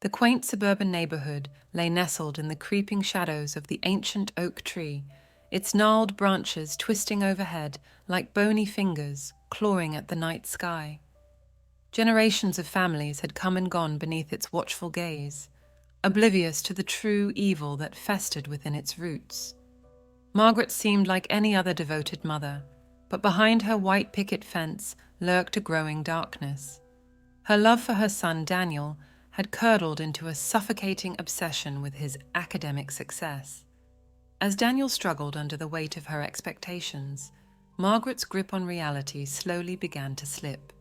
The quaint suburban neighborhood lay nestled in the creeping shadows of the ancient oak tree, its gnarled branches twisting overhead like bony fingers clawing at the night sky. Generations of families had come and gone beneath its watchful gaze, oblivious to the true evil that festered within its roots. Margaret seemed like any other devoted mother, but behind her white picket fence lurked a growing darkness. Her love for her son Daniel had curdled into a suffocating obsession with his academic success. As Daniel struggled under the weight of her expectations, Margaret's grip on reality slowly began to slip.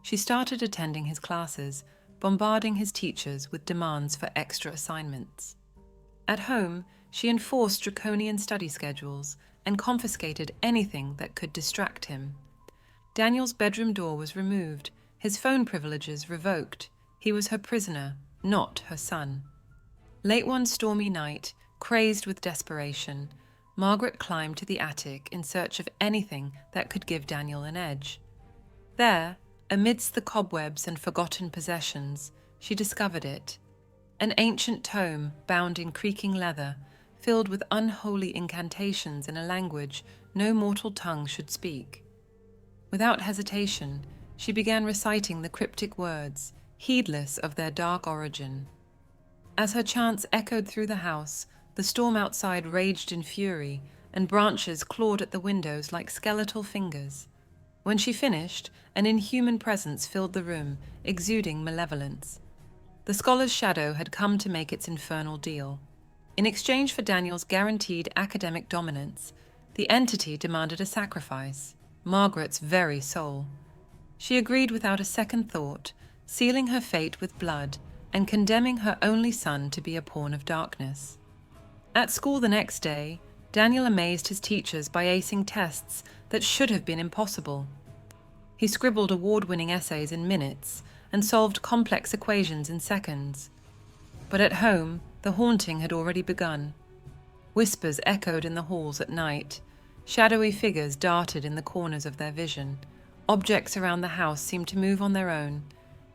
She started attending his classes, bombarding his teachers with demands for extra assignments. At home, she enforced draconian study schedules and confiscated anything that could distract him. Daniel's bedroom door was removed, his phone privileges revoked. He was her prisoner, not her son. Late one stormy night, crazed with desperation, Margaret climbed to the attic in search of anything that could give Daniel an edge. There, amidst the cobwebs and forgotten possessions, she discovered it. An ancient tome bound in creaking leather, filled with unholy incantations in a language no mortal tongue should speak. Without hesitation, she began reciting the cryptic words, heedless of their dark origin. As her chants echoed through the house, the storm outside raged in fury, and branches clawed at the windows like skeletal fingers. When she finished, an inhuman presence filled the room, exuding malevolence. The scholar's shadow had come to make its infernal deal. In exchange for Daniel's guaranteed academic dominance, the entity demanded a sacrifice, Margaret's very soul. She agreed without a second thought, sealing her fate with blood and condemning her only son to be a pawn of darkness. At school the next day, Daniel amazed his teachers by acing tests that should have been impossible. He scribbled award-winning essays in minutes and solved complex equations in seconds. But at home, the haunting had already begun. Whispers echoed in the halls at night. Shadowy figures darted in the corners of their vision. Objects around the house seemed to move on their own.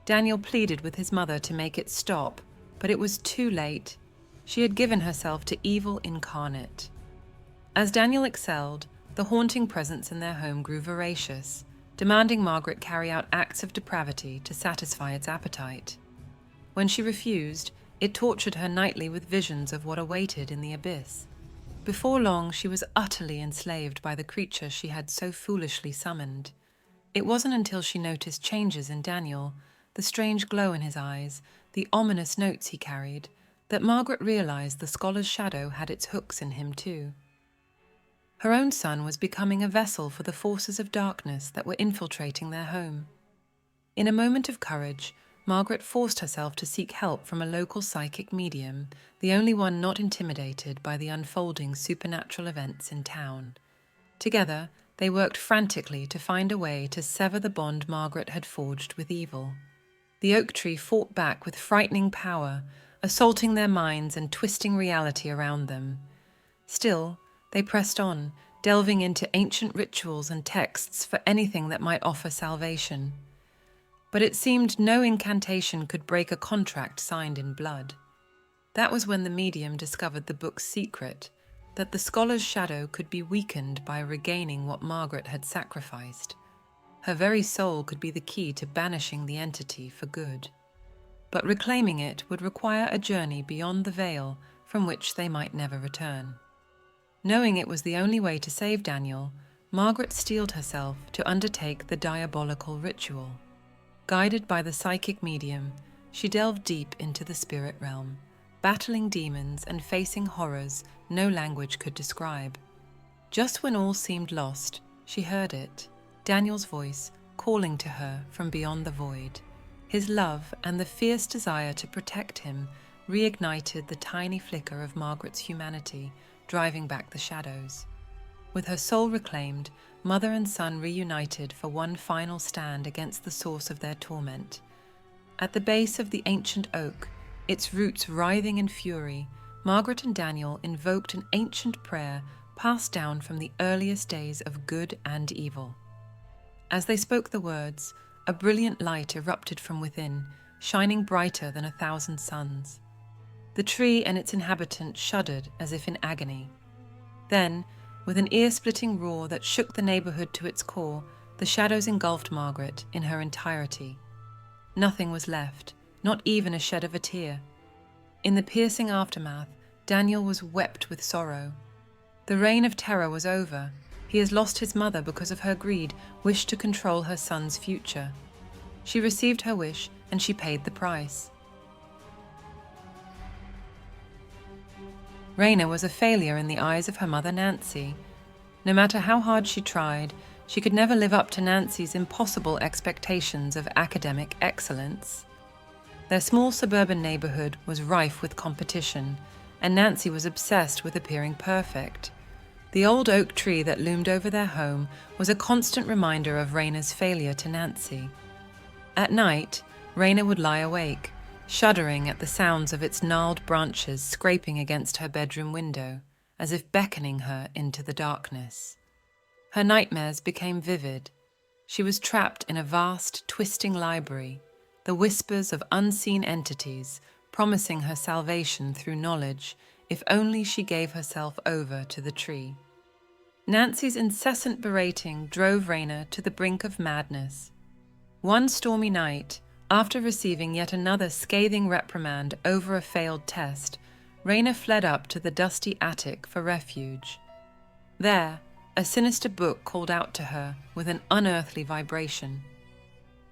Daniel pleaded with his mother to make it stop, but it was too late. She had given herself to evil incarnate. As Daniel excelled, the haunting presence in their home grew voracious, demanding Margaret carry out acts of depravity to satisfy its appetite. When she refused, it tortured her nightly with visions of what awaited in the abyss. Before long, she was utterly enslaved by the creature she had so foolishly summoned. It wasn't until she noticed changes in Daniel, the strange glow in his eyes, the ominous notes he carried, that Margaret realized the scholar's shadow had its hooks in him too. Her own son was becoming a vessel for the forces of darkness that were infiltrating their home. In a moment of courage, Margaret forced herself to seek help from a local psychic medium, the only one not intimidated by the unfolding supernatural events in town. Together, they worked frantically to find a way to sever the bond Margaret had forged with evil. The oak tree fought back with frightening power, assaulting their minds and twisting reality around them. Still, they pressed on, delving into ancient rituals and texts for anything that might offer salvation. But it seemed no incantation could break a contract signed in blood. That was when the medium discovered the book's secret, that the scholar's shadow could be weakened by regaining what Margaret had sacrificed. Her very soul could be the key to banishing the entity for good. But reclaiming it would require a journey beyond the veil from which they might never return. Knowing it was the only way to save Daniel, Margaret steeled herself to undertake the diabolical ritual. Guided by the psychic medium, she delved deep into the spirit realm, battling demons and facing horrors no language could describe. Just when all seemed lost, she heard it, Daniel's voice calling to her from beyond the void. His love and the fierce desire to protect him reignited the tiny flicker of Margaret's humanity, driving back the shadows. With her soul reclaimed, mother and son reunited for one final stand against the source of their torment. At the base of the ancient oak, its roots writhing in fury, Margaret and Daniel invoked an ancient prayer passed down from the earliest days of good and evil. As they spoke the words, a brilliant light erupted from within, shining brighter than 1,000 suns. The tree and its inhabitant shuddered as if in agony. Then, with an ear-splitting roar that shook the neighborhood to its core, the shadows engulfed Margaret in her entirety. Nothing was left, not even a shed of a tear. In the piercing aftermath, Daniel was wept with sorrow. The reign of terror was over. He has lost his mother because of her greed, wished to control her son's future. She received her wish, and she paid the price. Raina was a failure in the eyes of her mother Nancy. No matter how hard she tried, she could never live up to Nancy's impossible expectations of academic excellence. Their small suburban neighborhood was rife with competition, and Nancy was obsessed with appearing perfect. The old oak tree that loomed over their home was a constant reminder of Raina's failure to Nancy. At night, Raina would lie awake, shuddering at the sounds of its gnarled branches scraping against her bedroom window, as if beckoning her into the darkness. Her nightmares became vivid. She was trapped in a vast, twisting library, the whispers of unseen entities promising her salvation through knowledge if only she gave herself over to the tree. Nancy's incessant berating drove Raina to the brink of madness. One stormy night, after receiving yet another scathing reprimand over a failed test, Raina fled up to the dusty attic for refuge. There, a sinister book called out to her with an unearthly vibration.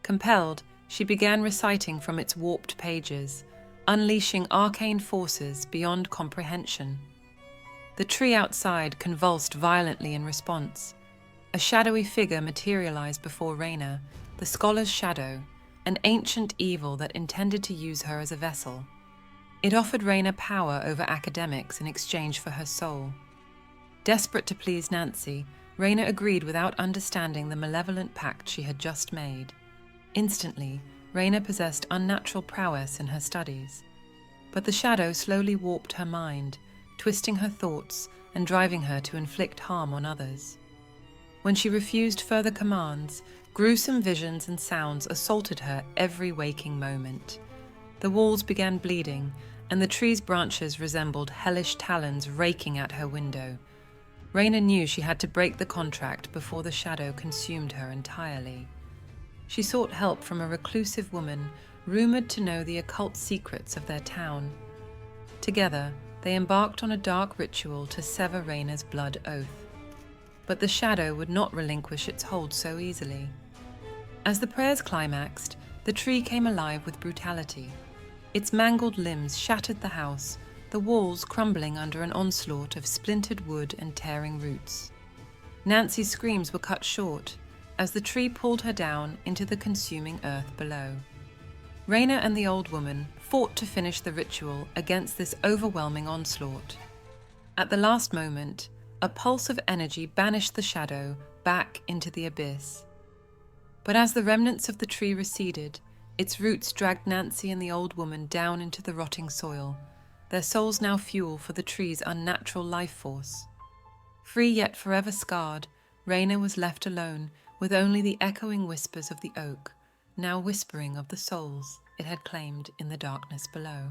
Compelled, she began reciting from its warped pages, unleashing arcane forces beyond comprehension. The tree outside convulsed violently in response. A shadowy figure materialized before Raina, the scholar's shadow, an ancient evil that intended to use her as a vessel. It offered Raina power over academics in exchange for her soul. Desperate to please Nancy, Raina agreed without understanding the malevolent pact she had just made. Instantly, Raina possessed unnatural prowess in her studies. But the shadow slowly warped her mind, twisting her thoughts and driving her to inflict harm on others. When she refused further commands, gruesome visions and sounds assaulted her every waking moment. The walls began bleeding, and the tree's branches resembled hellish talons raking at her window. Raina knew she had to break the contract before the shadow consumed her entirely. She sought help from a reclusive woman rumored to know the occult secrets of their town. Together, they embarked on a dark ritual to sever Raina's blood oath. But the shadow would not relinquish its hold so easily. As the prayers climaxed, the tree came alive with brutality. Its mangled limbs shattered the house, the walls crumbling under an onslaught of splintered wood and tearing roots. Nancy's screams were cut short as the tree pulled her down into the consuming earth below. Raina and the old woman fought to finish the ritual against this overwhelming onslaught. At the last moment, a pulse of energy banished the shadow back into the abyss. But as the remnants of the tree receded, its roots dragged Nancy and the old woman down into the rotting soil, their souls now fuel for the tree's unnatural life force. Free yet forever scarred, Raina was left alone with only the echoing whispers of the oak, now whispering of the souls it had claimed in the darkness below.